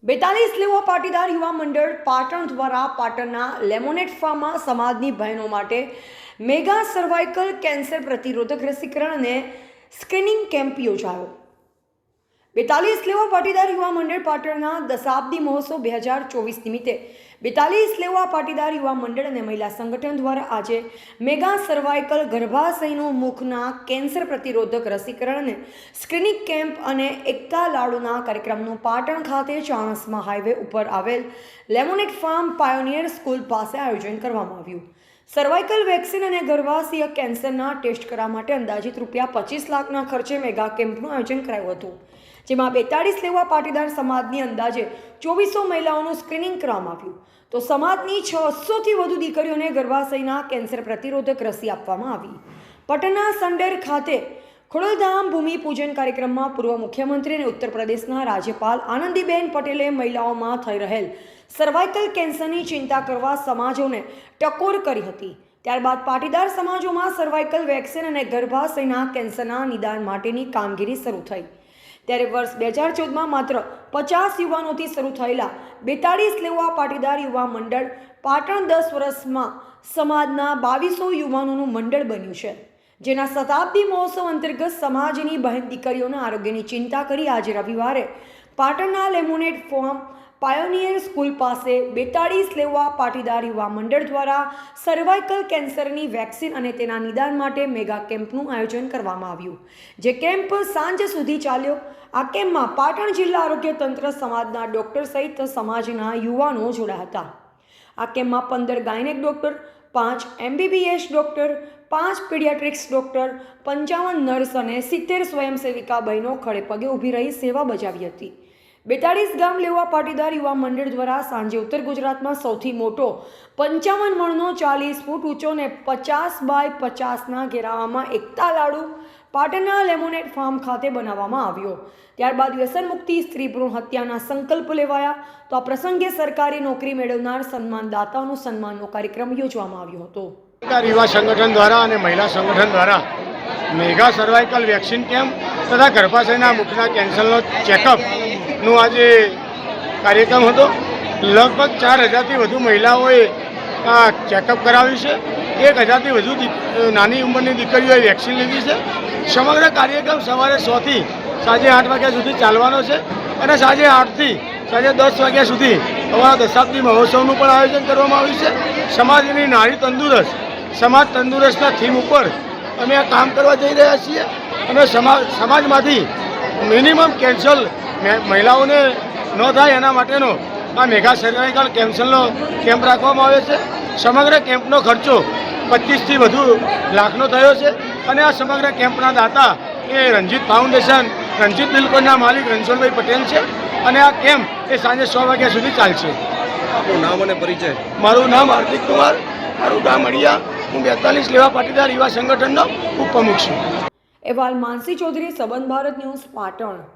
42 લેવા પાટીદાર યુવા મંડળ પાટણ દ્વારા પાટણના લેમોનેટ ફાર્મમાં સમાજની બહેનો માટે મેગા સર્વાઇકલ કેન્સર પ્રતિરોધક રસીકરણ અને સ્ક્રીનિંગ કેમ્પ યોજાયો। 42 લેવા પાટીદાર યુવા મંડળ પાટણના દશાબ્દી મહોત્સવ 2024 નિમિત્તે 42 લેવા પાટીદાર યુવા મંડળ અને મહિલા સંગઠન દ્વારા આજે મેગા સર્વાઇકલ ગર્ભાશયનું મુખના કેન્સર પ્રતિરોધક રસીકરણ અને સ્ક્રીનિંગ કેમ્પ અને એકતા લાડુના કાર્યક્રમનું પાટણ ખાતે ચાણસ્મા હાઈવે ઉપર આવેલ લેમોનેટ ફાર્મ પાયોનિયર સ્કૂલ પાસે આયોજન કરવામાં આવ્યું। સર્વાઇકલ વેક્સિન અને ગર્ભાશય કેન્સરના ટેસ્ટ કરવા માટે અંદાજિત ₹25 લાખના ખર્ચે મેગા કેમ્પનું આયોજન કરાયું હતું, જેમાં 42 લેવા પાટીદાર સમાજની અંદાજે 2400 મહિલાઓનું સ્ક્રીનિંગ કરવામાં આવ્યું। તો સમાજની 600થી વધુ દીકરીઓને ગર્ભાશયના કેન્સર પ્રતિરોધક રસી આપવામાં આવી। પટના સંડેર ખાતે ખોડલધામ ભૂમિપૂજન કાર્યક્રમમાં પૂર્વ મુખ્યમંત્રી અને ઉત્તર પ્રદેશના રાજ્યપાલ આનંદીબેન પટેલે મહિલાઓમાં થઈ રહેલ સર્વાઇકલ કેન્સરની ચિંતા કરવા સમાજોને ટકોર કરી હતી। ત્યારબાદ પાટીદાર સમાજોમાં સર્વાઇકલ વેક્સિન અને ગર્ભાશયના કેન્સરના નિદાન માટેની કામગીરી શરૂ થઈ। ત્યારે વર્ષ 2014માં માત્ર 50 યુવાનોથી શરૂ થયેલા 42 લેવા પાટીદાર યુવા મંડળ પાટણ 10 વર્ષમાં સમાજના 2200 યુવાનોનું મંડળ બન્યું છે, જેના શતાબ્દી મહોત્સવ અંતર્ગત સમાજની બહેન દીકરીઓના આરોગ્યની ચિંતા કરી આજે રવિવારે પાટણના લેમોનેટ ફાર્મ પાયોનિયર સ્કૂલ પાસે 42 લેવા પાટીદાર યુવા મંડળ દ્વારા સર્વાઇકલ કેન્સરની વેક્સિન અને તેના નિદાન માટે મેગા કેમ્પનું આયોજન કરવામાં આવ્યું, જે કેમ્પ સાંજ સુધી ચાલ્યો। આ કેમ્પમાં પાટણ જિલ્લા આરોગ્ય તંત્ર, સમાજના ડોક્ટર સહિત સમાજના યુવાનો જોડાયા હતા। આ કેમ્પમાં 15 gynaec doctor, 5 MBBS doctor, 5 paediatrics doctor, 55 nurse અને 70 સ્વયંસેવિકા બહેનો ખડે પગે ઊભી રહી સેવા બજાવી હતી। 42 ગામ લેવા પાટીદાર યુવા મંડળ દ્વારા સાંજે ઉત્તર ગુજરાતમાં સૌથી મોટો 55 મણનો 40 ફૂટ ઊંચો અને 50 બાય 50ના ઘેરાવામાં એકતા લાડુ પાટણના લેમોનેટ ફાર્મ ખાતે બનાવવામાં આવ્યો। ત્યારબાદ વ્યસન મુક્તિ, સ્ત્રી ભ્રૂણ હત્યાના સંકલ્પ લેવાયા। તો આ પ્રસંગે સરકારી નોકરી મેળવનાર સન્માનદાતાઓનું સન્માનનો કાર્યક્રમ યોજવામાં આવ્યો હતો। યુવા સંગઠન દ્વારા અને મહિલા સંગઠન દ્વારા મેગા સર્વાઇકલ વેક્સિન કેમ્પ તથા ગર્ભાશયના મુખના કેન્સરનો ચેકઅપનું આજે કાર્યક્રમ હતો। લગભગ 4000થી વધુ મહિલાઓએ આ ચેકઅપ કરાવ્યું છે। 1000થી વધુ નાની ઉંમરની દીકરીઓએ વેક્સિન લીધી છે। સમગ્ર કાર્યક્રમ સવારે 100થી સાંજે 8 વાગ્યા સુધી ચાલવાનો છે અને સાંજે 8થી સાંજે 10 વાગ્યા સુધી અમારા દશાબ્દી મહોત્સવનું પણ આયોજન કરવામાં આવ્યું છે। સમાજની નારી તંદુરસ્ત, સમાજ તંદુરસ્તના થીમ ઉપર અમે આ કામ કરવા જઈ રહ્યા છીએ અને સમાજમાંથી મિનિમમ કેન્સર મહિલાઓને ન થાય એના માટેનો આ મેગા સર્વાઇકલ કેન્સરનો કેમ્પ રાખવામાં આવ્યો છે। સમગ્ર કેમ્પનો ખર્ચો 25થી વધુ લાખનો થયો છે અને આ સમગ્ર કેમ્પના દાતા એ રણજીત ફાઉન્ડેશન, રણજીત બિલ્કોના માલિક રણછોડભાઈ પટેલ છે અને આ કેમ્પ એ સાંજે 100 વાગ્યા સુધી ચાલશે। આપનું નામ અને પરિચય? મારું નામ હાર્દિક કુમાર, મારું ગામ અડિયા, હું 42 લેવા પાટીદાર યુવા સંગઠનનો ઉપપ્રમુખ છું। અહેવાલ માનસી ચૌધરી, સંબંધ ભારત ન્યૂઝ, પાટણ।